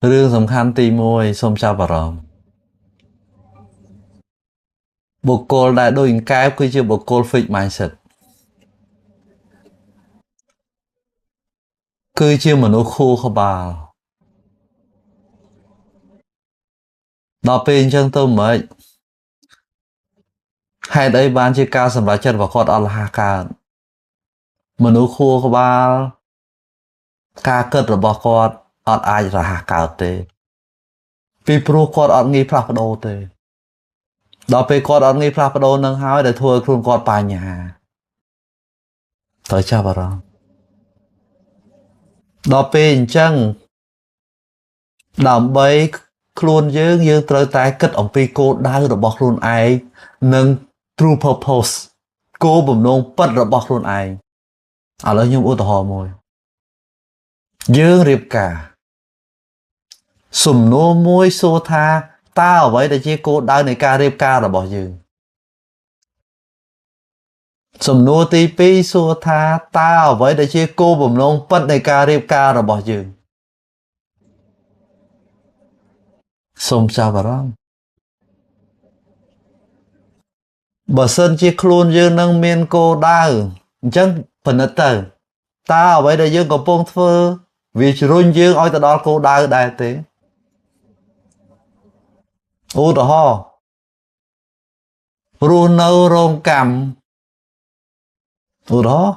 រឿងសំខាន់ទី1សូមចាប់អារម្មណ៍បុគ្គលដែលដូចអង្កែបគឺជាបុគ្គល fixed mindset គឺជាមនុស្សខួរក្បាលដល់ពេលអញ្ចឹងទៅមិនហេតុអីបានជាការសម្រេចចិត្តរបស់គាត់អត់រហ័សកើតមនុស្សខួរក្បាលការគិតរបស់គាត់អត់អាចរហ័សកើតទេពីព្រោះគាត់អត់ងាយផ្លាស់ប្ដូរទេដល់ពេលគាត់អត់ងាយផ្លាស់ប្ដូរនឹងហើយដែលធ្វើឲ្យខ្លួនគាត់បញ្ហាត្រូវចាប់អារម្មណ៍ដល់ពេលអញ្ចឹងដើម្បីខ្លួនយើងត្រូវតែគិតអំពីគោលដៅរបស់ខ្លួនឯងនិង true purpose គោលបំណងពិតរបស់ខ្លួនឯងឥឡូវខ្ញុំឧទាហរណ៍មួយយើងរៀបការសំណួរមួយសួរថាតើអ្វីដែលជាគោលដៅនៃការរៀបការរបស់យើងសំណួរទី2សួរថាតើអ្វីដែលជាគោលបំណងពិតនៃការរៀបការរបស់យើងសូមចាប់អារម្មណ៍បើសិនជាខ្លួនយើងនឹងមានគោលដៅអញ្ចឹងពិនិត្យទៅតើអ្វីដែលយើងកំពុងធ្វើវាជ្រុញយើងឲ្យទៅដល់គោលដៅដែរទេឧទាហរណ៍រស់នៅរោងកម្មឧទាហរណ៍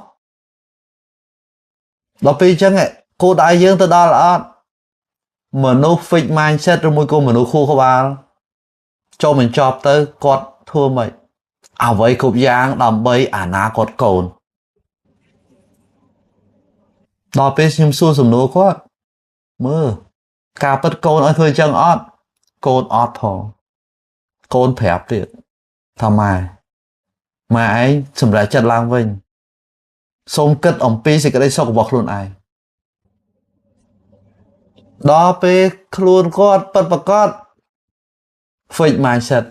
ដល់ពេលអញ្ចឹងគោលដៅយើងទៅដល់អត់មនុស្ស fixed mindset ឬមួយក៏មនុស្សខួរក្បាលចូលបញ្ចប់ទៅគាត់ធ្វើម៉េចអ្វីគ្រប់យ៉ាងដើម្បីអនាគតកូនដល់ពេលខ្ញុំសួរសំណួរគាត់មើលការពិតកូនឲ្យធ្វើអញ្ចឹងអត់កូនអត់ផងកូនប្រាប់ទៀតថាម៉ែឯងសម្រេចចិត្តឡើងវិញសូមគិតអំពីសេចក្តីសុខរបស់ខ្លួនឯងដល់ពេលខ្លួនគាត់ពិតប្រាកដ fixed mindset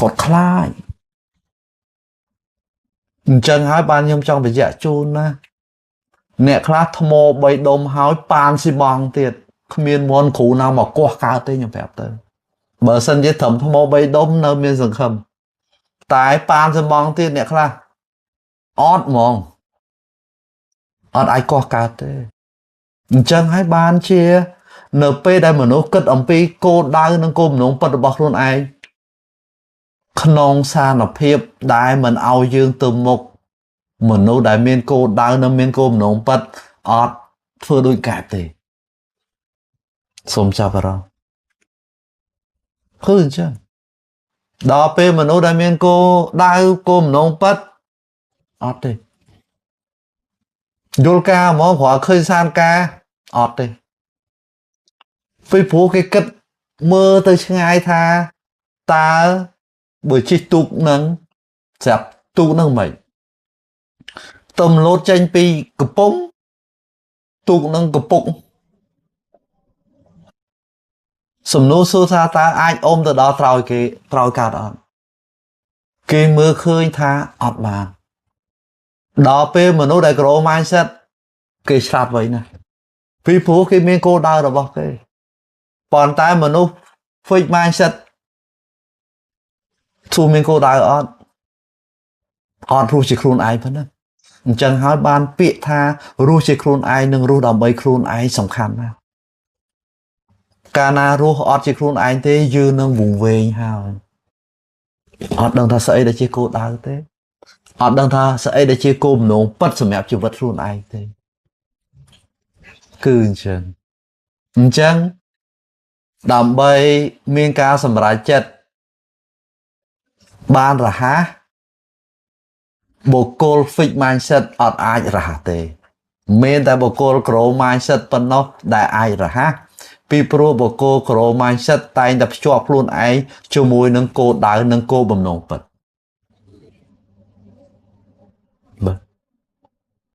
គាត់ខ្លាចអញ្ចឹងហើយបានខ្ញុំចង់បញ្ជាក់ជូនណាអ្នកខ្លះថ្ម3ដុំហើយប៉ានស៊ីម៉ង់ទៀតគ្មានមន់គ្រូណាមកកោះកើតទេខ្ញុំប្រាប់ទៅបើសិនជាត្រឹមថ្ម3ដុំនៅមានសង្ឃឹមតែប៉ានស៊ីម៉ង់ទៀតអ្នកខ្លះអត់ហ្មងអត់អាចកោះកើតទេអញ្ចឹងហើយបានជានៅពេលដែលមនុស្សគិតអំពីគោលដៅនិងគោលបំណងពិតរបស់ខ្លួនឯងក្នុងសានភាពដែលមិនឲ្យយើងទៅមុខមនុស្សដែលមានគោលដៅនិងមានគោលបំណងពិតអត់ធ្វើដូចកែបទេសូមចាប់អារម្មណ៍គឺអញ្ចឹងដល់ពេលមនុស្សដែលមានគោលដៅគោលបំណងពិតអត់ទេយល់ការហ្មងគ្រាន់ឃើញសានការអត់ទេពីព្រោះគេគិតមើលទៅឆ្ងាយថាតើបើជិះទូកនឹងស្រាប់ទូកនឹងមិនទំលោតចេញពីកំពង់ទូកនឹងកំពុកសំណួរសួរថាតើអាចអុំទៅដល់ត្រើយកាត់អត់គេមើលឃើញថាអត់បានដល់ពេលមនុស្សដែល grow mindset គេឆ្លាតវៃណាស់ពីព្រោះគេមានគោលដៅរបស់គេប៉ុន្តែមនុស្ស fixed mindset ទូមានគោលដៅអត់រស់ជាខ្លួនឯងប៉ុណ្ណាអញ្ចឹងហើយបានពាក្យថារស់ជាខ្លួនឯងនិងរស់ដើម្បីខ្លួនឯងសំខាន់ណាស់កាលណារស់អត់ជាខ្លួនឯងទេយើងនឹងវង្វេងហើយអត់ដឹងថាស្អីដែលជាគោលដៅទេអត់ដឹងថាស្អីដែលជាគោលបំណងពិតសម្រាប់ជីវិតខ្លួនឯងទេគឺអញ្ចឹងដើម្បីមានការសម្រេចចិត្តបានរហ័សបុគ្គល fixed mindset អត់អាចរហ័សទេមានតែបុគ្គល grow mindset ប៉ុណ្ណោះដែលអាចរហ័សពីព្រោះបុគ្គល grow mindset តែងតែភ្ជាប់ខ្លួនឯងជាមួយនឹងគោលដៅនិងគោលបំណងពិត